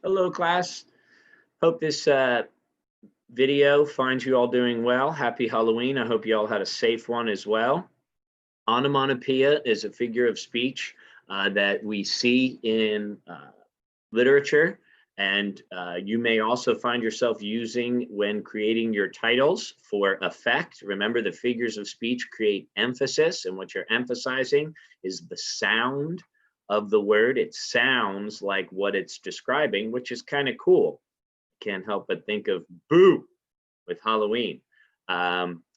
Hello, class. Hope this video finds you all doing well. Happy Halloween. I hope you all had a safe one as well. Onomatopoeia is a figure of speech that we see in literature, and you may also find yourself using when creating your titles for effect. Remember, the figures of speech create emphasis, and what you're emphasizing is the sound of the word. It sounds like what it's describing, which is kind of cool. Can't help but think of boo with Halloween.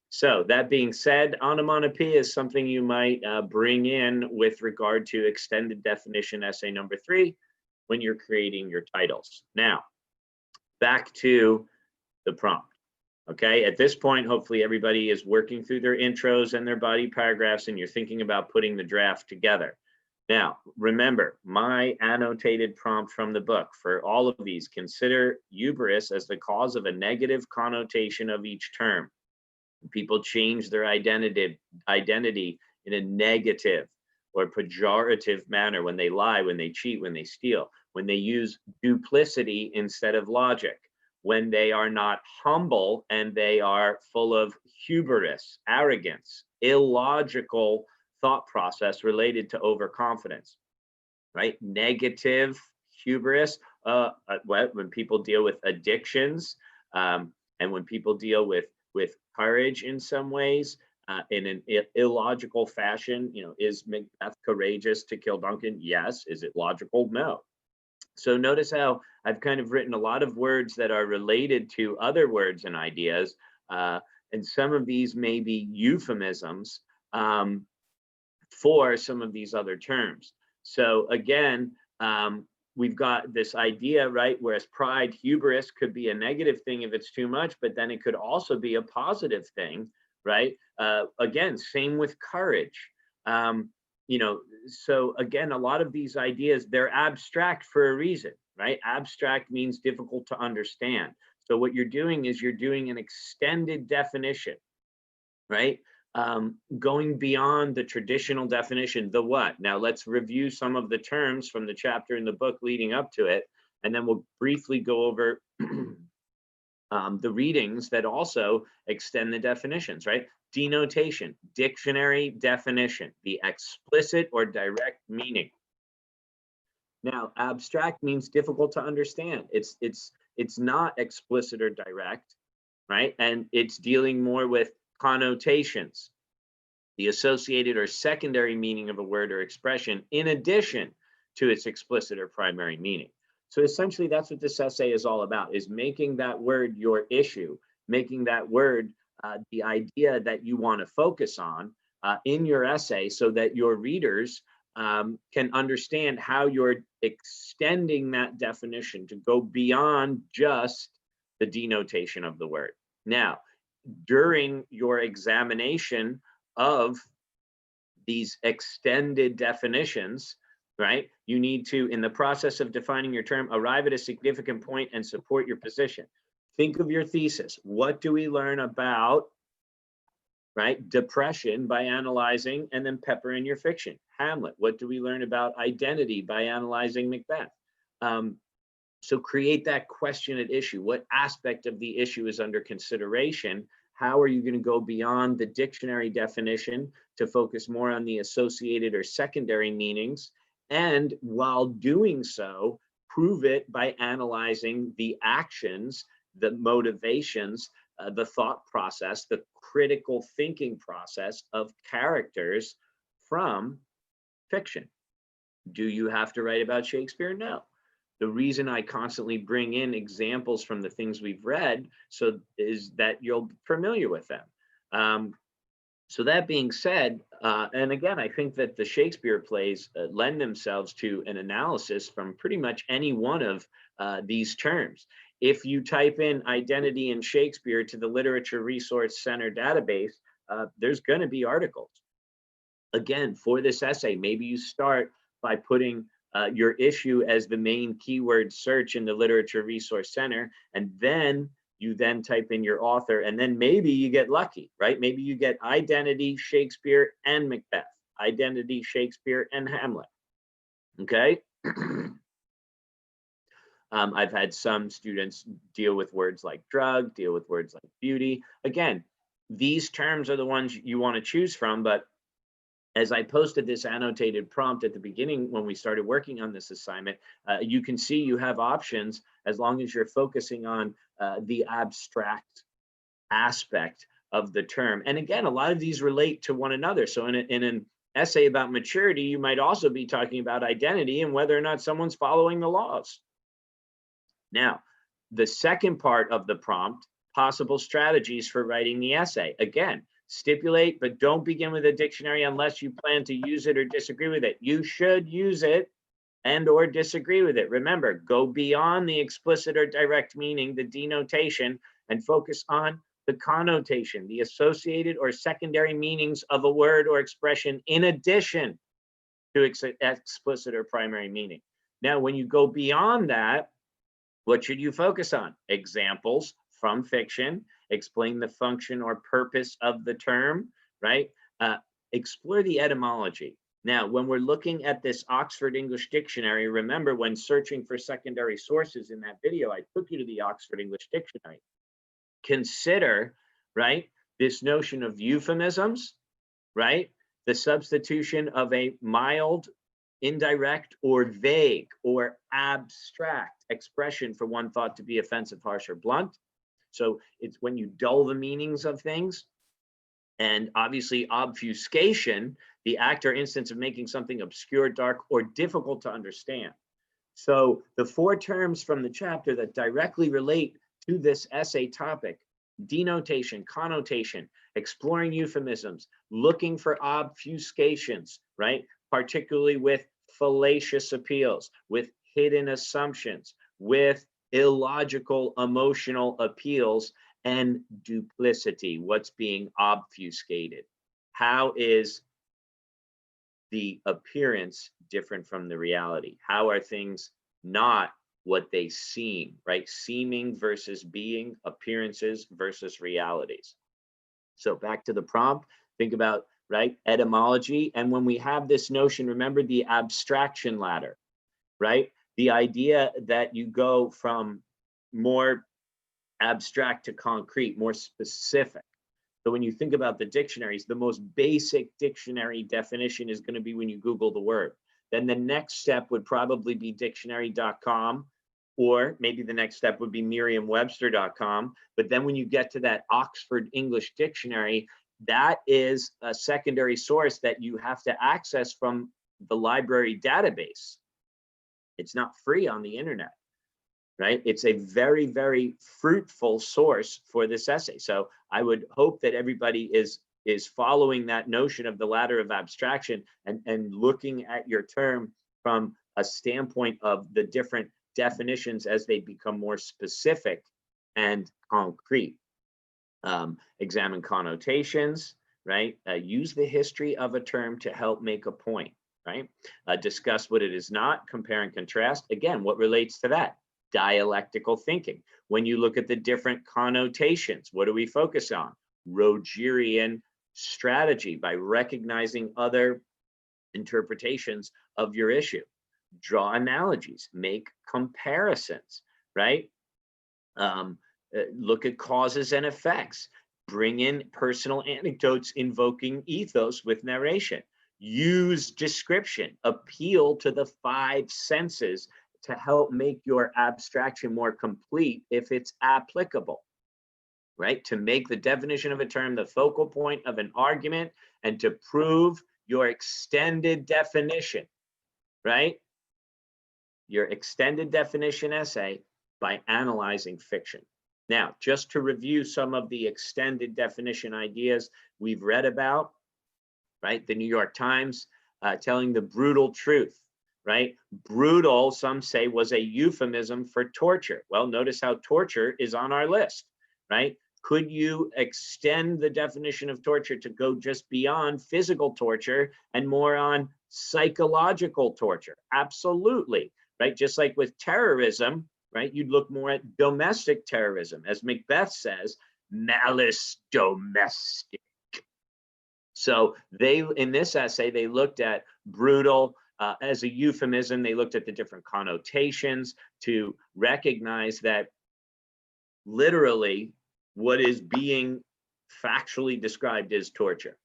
So that being said, onomatopoeia is something you might bring in with regard to extended definition essay number 3 when you're creating your titles. Now, back to the prompt. Okay, at this point, hopefully everybody is working through their intros and their body paragraphs, and you're thinking about putting the draft together. Now, remember, my annotated prompt from the book for all of these: consider hubris as the cause of a negative connotation of each term. People change their identity in a negative or pejorative manner when they lie, when they cheat, when they steal, when they use duplicity instead of logic, when they are not humble and they are full of hubris, arrogance, illogical thought process related to overconfidence, right? Negative hubris, when people deal with addictions, and when people deal with courage in some ways, in an illogical fashion. Is Macbeth courageous to kill Duncan? Yes. Is it logical? No. So notice how I've kind of written a lot of words that are related to other words and ideas, and some of these may be euphemisms for some of these other terms. So again, we've got this idea, right? Whereas pride, hubris could be a negative thing if it's too much, but then it could also be a positive thing, right? Again, same with courage. So again, a lot of these ideas, they're abstract for a reason, right? Abstract means difficult to understand. So what you're doing is you're doing an extended definition, right? Going beyond the traditional definition, the what. Now let's review some of the terms from the chapter in the book leading up to it, and then we'll briefly go over the readings that also extend the definitions, right? Denotation, dictionary definition, the explicit or direct meaning. Now, abstract means difficult to understand. It's not explicit or direct, right? And it's dealing more with connotations, the associated or secondary meaning of a word or expression in addition to its explicit or primary meaning. So essentially that's what this essay is all about, is making that word your issue, making that word the idea that you want to focus on in your essay, so that your readers can understand how you're extending that definition to go beyond just the denotation of the word. Now, during your examination of these extended definitions, right, you need to, in the process of defining your term, arrive at a significant point and support your position. Think of your thesis. What do we learn about, right, depression by analyzing, and then pepper in your fiction? Hamlet. What do we learn about identity by analyzing Macbeth? So create that question at issue. What aspect of the issue is under consideration? How are you going to go beyond the dictionary definition to focus more on the associated or secondary meanings? And while doing so, prove it by analyzing the actions, the motivations, the thought process, the critical thinking process of characters from fiction. Do you have to write about Shakespeare? No. The reason I constantly bring in examples from the things we've read is that you'll be familiar with them. So that being said, and again, I think that the Shakespeare plays lend themselves to an analysis from pretty much any one of these terms. If you type in identity in Shakespeare to the Literature Resource Center database, there's going to be articles. Again, for this essay, maybe you start by putting your issue as the main keyword search in the Literature Resource Center, and then you then type in your author, and then maybe you get lucky, right? Maybe you get identity, Shakespeare, and Macbeth, identity, Shakespeare, and Hamlet, okay? I've had some students deal with words like drug, deal with words like beauty. Again, these terms are the ones you want to choose from, but as I posted this annotated prompt at the beginning when we started working on this assignment, you can see you have options as long as you're focusing on the abstract aspect of the term. And again, a lot of these relate to one another. So in an essay about maturity, you might also be talking about identity and whether or not someone's following the laws. Now, the second part of the prompt, possible strategies for writing the essay. Again, stipulate, but don't begin with a dictionary unless you plan to use it or disagree with it. You should use it and or disagree with it. Remember, go beyond the explicit or direct meaning, the denotation, and focus on the connotation, the associated or secondary meanings of a word or expression in addition to explicit or primary meaning. Now, when you go beyond that, what should you focus on? Examples from fiction, explain the function or purpose of the term, right? Explore the etymology. Now, when we're looking at this Oxford English Dictionary, remember when searching for secondary sources in that video, I took you to the Oxford English Dictionary. Consider, right, this notion of euphemisms, right? The substitution of a mild, indirect, or vague, or abstract expression for one thought to be offensive, harsh, or blunt. So it's when you dull the meanings of things. And obviously obfuscation, the act or instance of making something obscure, dark, or difficult to understand. So the four terms from the chapter that directly relate to this essay topic: denotation, connotation, exploring euphemisms, looking for obfuscations, right? Particularly with fallacious appeals, with hidden assumptions, with illogical emotional appeals, and duplicity, what's being obfuscated. How is the appearance different from the reality? How are things not what they seem, right? Seeming versus being, appearances versus realities. So back to the prompt, think about, right, etymology. And when we have this notion, remember the abstraction ladder, right? The idea that you go from more abstract to concrete, more specific. So when you think about the dictionaries, the most basic dictionary definition is going to be when you Google the word. Then the next step would probably be dictionary.com, or maybe the next step would be merriam-webster.com. But then when you get to that Oxford English Dictionary, that is a secondary source that you have to access from the library database. It's not free on the internet, right? It's a very, very fruitful source for this essay. So I would hope that everybody is following that notion of the ladder of abstraction and looking at your term from a standpoint of the different definitions as they become more specific and concrete. Examine connotations, right? Use the history of a term to help make a point, right? Discuss what it is not, compare and contrast. Again, what relates to that? Dialectical thinking. When you look at the different connotations, what do we focus on? Rogerian strategy, by recognizing other interpretations of your issue. Draw analogies, make comparisons, right? Look at causes and effects. Bring in personal anecdotes invoking ethos with narration. Use description. Appeal to the five senses to help make your abstraction more complete if it's applicable, right? To make the definition of a term the focal point of an argument and to prove your extended definition, right? Your extended definition essay by analyzing fiction. Now, just to review some of the extended definition ideas we've read about, right? The New York Times telling the brutal truth, right? Brutal, some say, was a euphemism for torture. Well, notice how torture is on our list, right? Could you extend the definition of torture to go just beyond physical torture and more on psychological torture? Absolutely, right? Just like with terrorism, right? You'd look more at domestic terrorism. As Macbeth says, malice domestic. So they, in this essay, they looked at brutal, As a euphemism, they looked at the different connotations to recognize that literally what is being factually described is torture.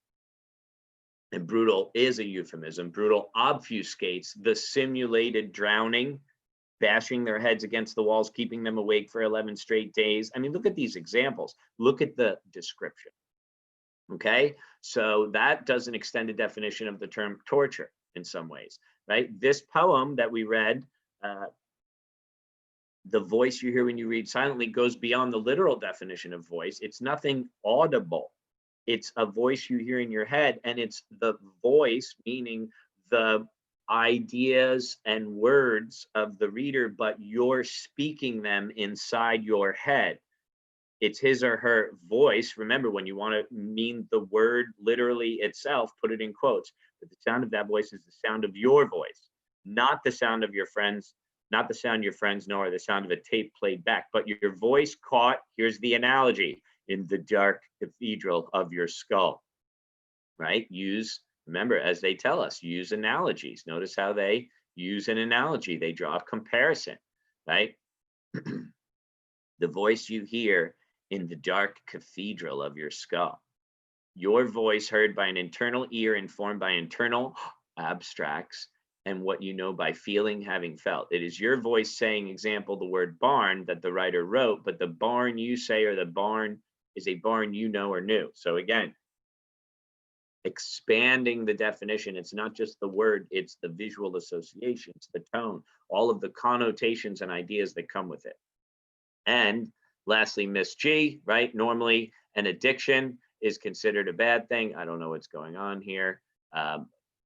And brutal is a euphemism. Brutal obfuscates the simulated drowning, bashing their heads against the walls, keeping them awake for 11 straight days. I mean, look at these examples. Look at the description. Okay, so that does an extended definition of the term torture in some ways, right? This poem that we read, the voice you hear when you read silently, goes beyond the literal definition of voice. It's nothing audible. It's a voice you hear in your head, and it's the voice, meaning the ideas and words of the reader, but you're speaking them inside your head. It's his or her voice. Remember, when you want to mean the word literally itself, put it in quotes. But the sound of that voice is the sound of your voice, not the sound of your friends, not the sound your friends know, or the sound of a tape played back, but your voice caught, here's the analogy, in the dark cathedral of your skull, right? Remember, as they tell us, use analogies. Notice how they use an analogy. They draw a comparison, right? The voice you hear in the dark cathedral of your skull. Your voice heard by an internal ear, informed by internal abstracts, and what you know by feeling, having felt. It is your voice saying, example, the word barn that the writer wrote, but the barn you say, or the barn, is a barn you know or knew. So again, expanding the definition. It's not just the word, it's the visual associations, the tone, all of the connotations and ideas that come with it. And lastly, Miss G, right? Normally an addiction is considered a bad thing. I don't know what's going on here.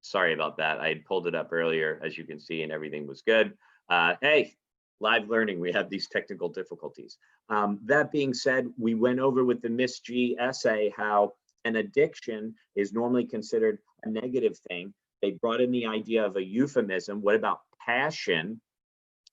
Sorry about that. I had pulled it up earlier, as you can see, and everything was good. Hey, live learning, we have these technical difficulties. That being said, we went over with the Miss G essay how an addiction is normally considered a negative thing. They brought in the idea of a euphemism. What about passion,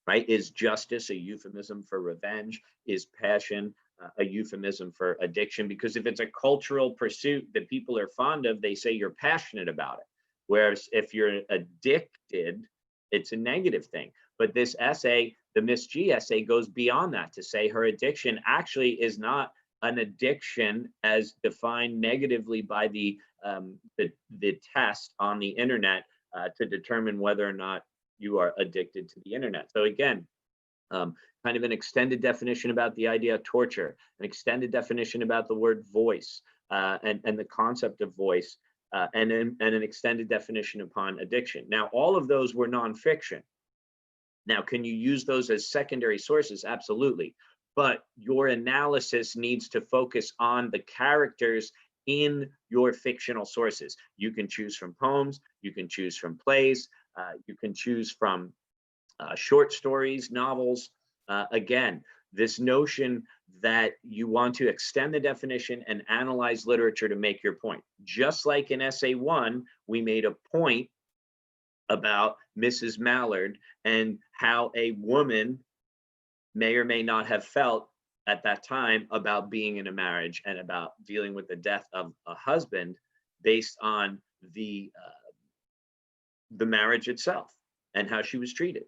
right? Is justice a euphemism for revenge? Is passion a euphemism for addiction? Because if it's a cultural pursuit that people are fond of, they say you're passionate about it. Whereas if you're addicted, it's a negative thing. But this essay, the Miss G essay, goes beyond that to say her addiction actually is not an addiction as defined negatively by the test on the internet to determine whether or not you are addicted to the internet. So again, kind of an extended definition about the idea of torture, an extended definition about the word voice and the concept of voice, and an extended definition upon addiction. Now, all of those were nonfiction. Now, can you use those as secondary sources? Absolutely. But your analysis needs to focus on the characters in your fictional sources. You can choose from poems, you can choose from plays, you can choose from short stories, novels. Again, this notion that you want to extend the definition and analyze literature to make your point. Just like in essay 1, we made a point about Mrs. Mallard and how a woman may or may not have felt at that time about being in a marriage and about dealing with the death of a husband based on the marriage itself and how she was treated.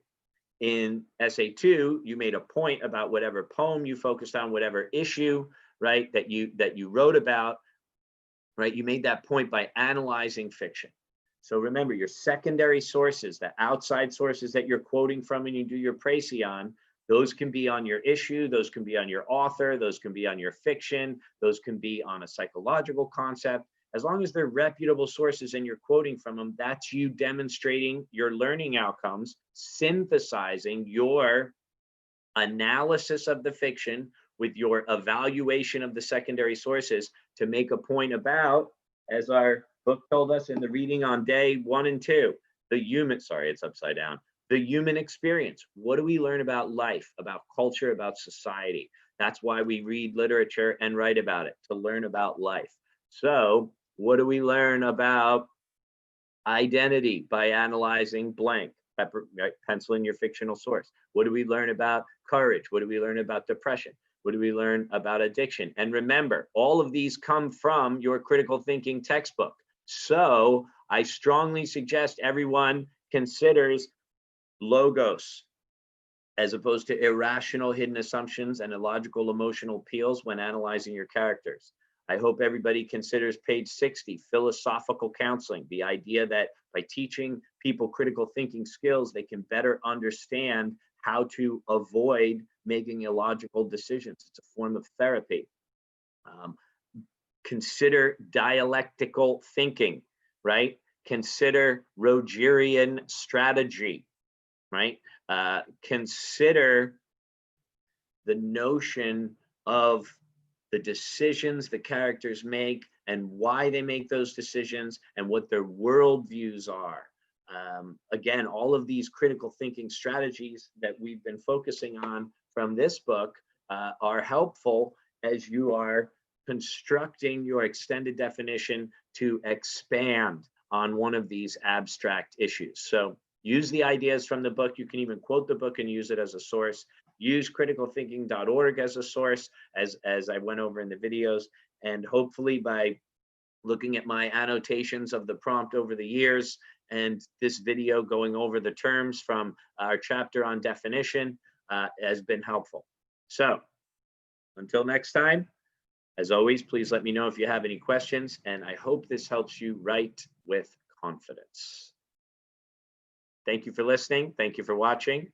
In essay 2, you made a point about whatever poem you focused on, whatever issue, right, that you wrote about, right? You made that point by analyzing fiction. So remember, your secondary sources, the outside sources that you're quoting from and you do your précis on, those can be on your issue, those can be on your author, those can be on your fiction, those can be on a psychological concept. As long as they're reputable sources and you're quoting from them, that's you demonstrating your learning outcomes, synthesizing your analysis of the fiction with your evaluation of the secondary sources to make a point about, as our book told us in the reading on day 1 and 2, the human experience. What do we learn about life, about culture, about society? That's why we read literature and write about it, to learn about life. So what do we learn about identity by analyzing blank, pencil in your fictional source? What do we learn about courage? What do we learn about depression? What do we learn about addiction? And remember, all of these come from your critical thinking textbook. So I strongly suggest everyone considers logos as opposed to irrational hidden assumptions and illogical emotional appeals when analyzing your characters. I hope everybody considers page 60, philosophical counseling, the idea that by teaching people critical thinking skills, they can better understand how to avoid making illogical decisions. It's a form of therapy. Consider dialectical thinking, right? Consider Rogerian strategy, right? Consider the notion of the decisions the characters make and why they make those decisions and what their worldviews are. Again, all of these critical thinking strategies that we've been focusing on from this book are helpful as you are constructing your extended definition to expand on one of these abstract issues. So use the ideas from the book. You can even quote the book and use it as a source. Use criticalthinking.org as a source, as I went over in the videos. And hopefully by looking at my annotations of the prompt over the years and this video going over the terms from our chapter on definition has been helpful. So until next time, as always, please let me know if you have any questions, and I hope this helps you write with confidence. Thank you for listening. Thank you for watching.